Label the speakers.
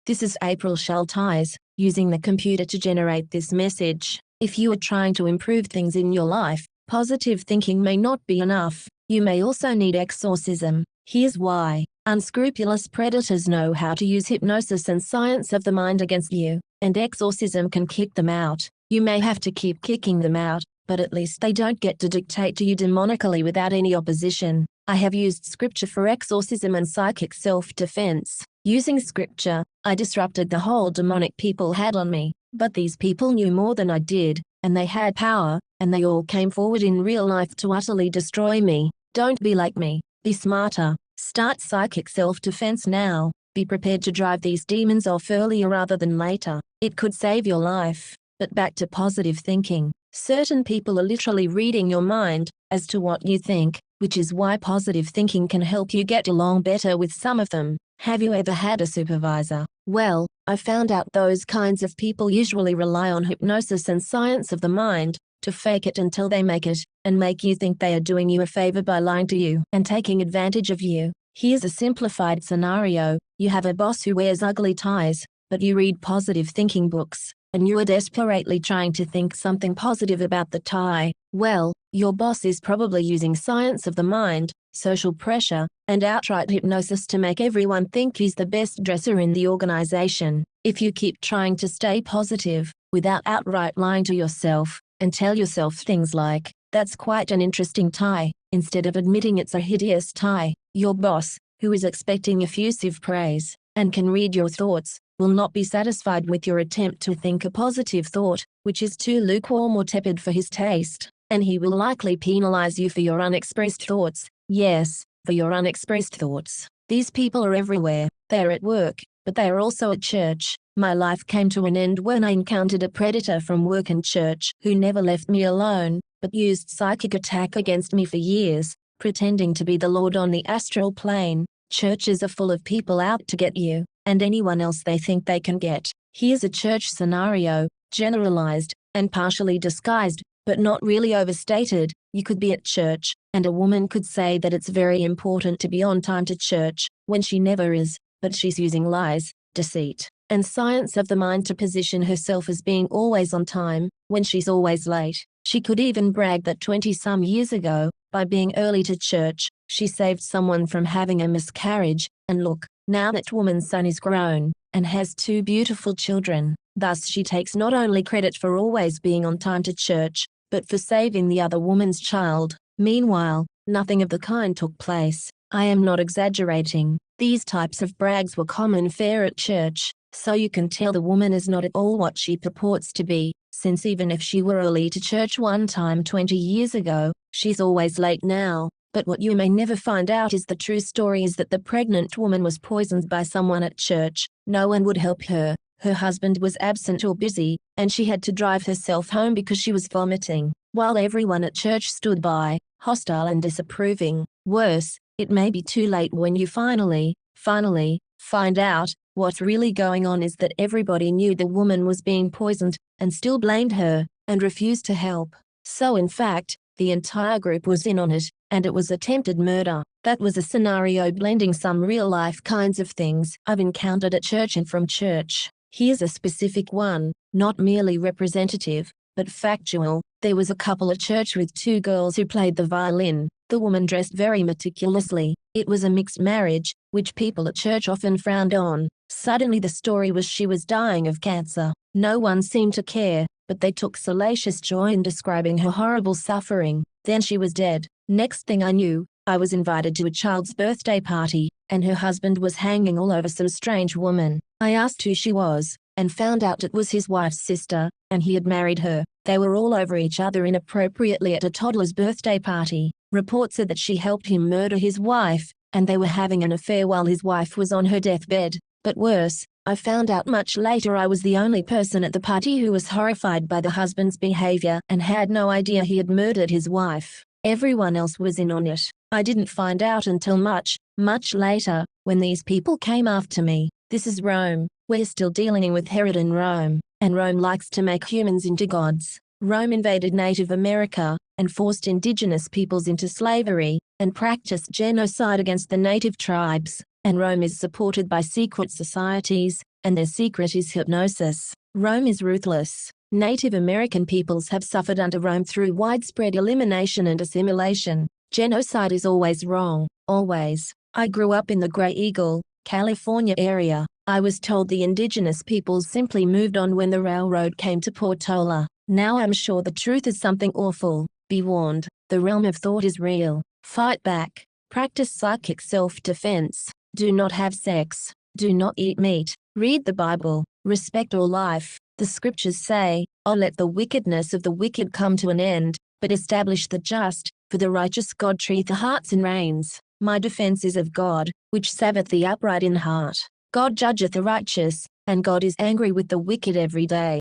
Speaker 1: This is April Schulthies, using the computer to generate this message. If you are trying to improve things in your life, positive thinking may not be enough. You may also need exorcism. Here's why. Unscrupulous predators know how to use hypnosis and science of the mind against you, and exorcism can kick them out. You may have to keep kicking them out, but at least they don't get to dictate to you demonically without any opposition. I have used scripture for exorcism and psychic self-defense. Using scripture, I disrupted the hold demonic people had on me, but these people knew more than I did, and they had power, and they all came forward in real life to utterly destroy me. Don't be like me. Be smarter. Start psychic self-defense now. Be prepared to drive these demons off earlier rather than later. It could save your life. But back to positive thinking. Certain people are literally reading your mind as to what you think, which is why positive thinking can help you get along better with some of them. Have you ever had a supervisor? Well, I found out those kinds of people usually rely on hypnosis and science of the mind to fake it until they make it, and make you think they are doing you a favor by lying to you and taking advantage of you. Here's a simplified scenario. You have a boss who wears ugly ties, but you read positive thinking books, and you are desperately trying to think something positive about the tie. Well, your boss is probably using science of the mind, social pressure, and outright hypnosis to make everyone think he's the best dresser in the organization. If you keep trying to stay positive, without outright lying to yourself, and tell yourself things like, "That's quite an interesting tie," instead of admitting it's a hideous tie, your boss, who is expecting effusive praise, and can read your thoughts, will not be satisfied with your attempt to think a positive thought, which is too lukewarm or tepid for his taste, and he will likely penalize you for your unexpressed thoughts. Yes, for your unexpressed thoughts. These people are everywhere. They are at work, but they are also at church. My life came to an end when I encountered a predator from work and church who never left me alone, but used psychic attack against me for years, pretending to be the Lord on the astral plane. Churches are full of people out to get you, and anyone else they think they can get. Here's a church scenario, generalized, and partially disguised, but not really overstated. You could be at church, and a woman could say that it's very important to be on time to church, when she never is, but she's using lies, deceit, and science of the mind to position herself as being always on time, when she's always late. She could even brag that 20-some years ago, by being early to church, she saved someone from having a miscarriage, and look, now that woman's son is grown, and has 2 beautiful children. Thus she takes not only credit for always being on time to church, but for saving the other woman's child. Meanwhile, nothing of the kind took place. I am not exaggerating. These types of brags were common fare at church, so you can tell the woman is not at all what she purports to be, since even if she were early to church one time 20 years ago, she's always late now. But what you may never find out is the true story is that the pregnant woman was poisoned by someone at church. No one would help her. Her husband was absent or busy, and she had to drive herself home because she was vomiting, while everyone at church stood by, hostile and disapproving. Worse, it may be too late when you finally find out. What's really going on is that everybody knew the woman was being poisoned, and still blamed her, and refused to help. So in fact, the entire group was in on it, and it was attempted murder. That was a scenario blending some real-life kinds of things I've encountered at church and from church. Here's a specific one, not merely representative, but factual. There was a couple at church with 2 girls who played the violin. The woman dressed very meticulously. It was a mixed marriage, which people at church often frowned on. Suddenly the story was she was dying of cancer. No one seemed to care, but they took salacious joy in describing her horrible suffering. Then she was dead. Next thing I knew, I was invited to a child's birthday party, and her husband was hanging all over some strange woman. I asked who she was, and found out it was his wife's sister, and he had married her. They were all over each other inappropriately at a toddler's birthday party. Reports said that she helped him murder his wife, and they were having an affair while his wife was on her deathbed. But worse, I found out much later I was the only person at the party who was horrified by the husband's behavior and had no idea he had murdered his wife. Everyone else was in on it. I didn't find out until much later, when these people came after me. This is Rome. We're still dealing with Herod in Rome, and Rome likes to make humans into gods. Rome invaded Native America, and forced indigenous peoples into slavery, and practiced genocide against the native tribes. and Rome is supported by secret societies, and their secret is hypnosis. Rome is ruthless. Native American peoples have suffered under Rome through widespread elimination and assimilation. Genocide is always wrong, always. I grew up in the Graeagle, California area. I was told the indigenous peoples simply moved on when the railroad came to Portola. Now I'm sure the truth is something awful. Be warned, the realm of thought is real. Fight back. Practice psychic self-defense. Do not have sex. Do not eat meat. Read the Bible. Respect all life. The scriptures say, "Oh, let the wickedness of the wicked come to an end, but establish the just, for the righteous God treateth the hearts and reins. My defense is of God, which saveth the upright in heart. God judgeth the righteous, and God is angry with the wicked every day."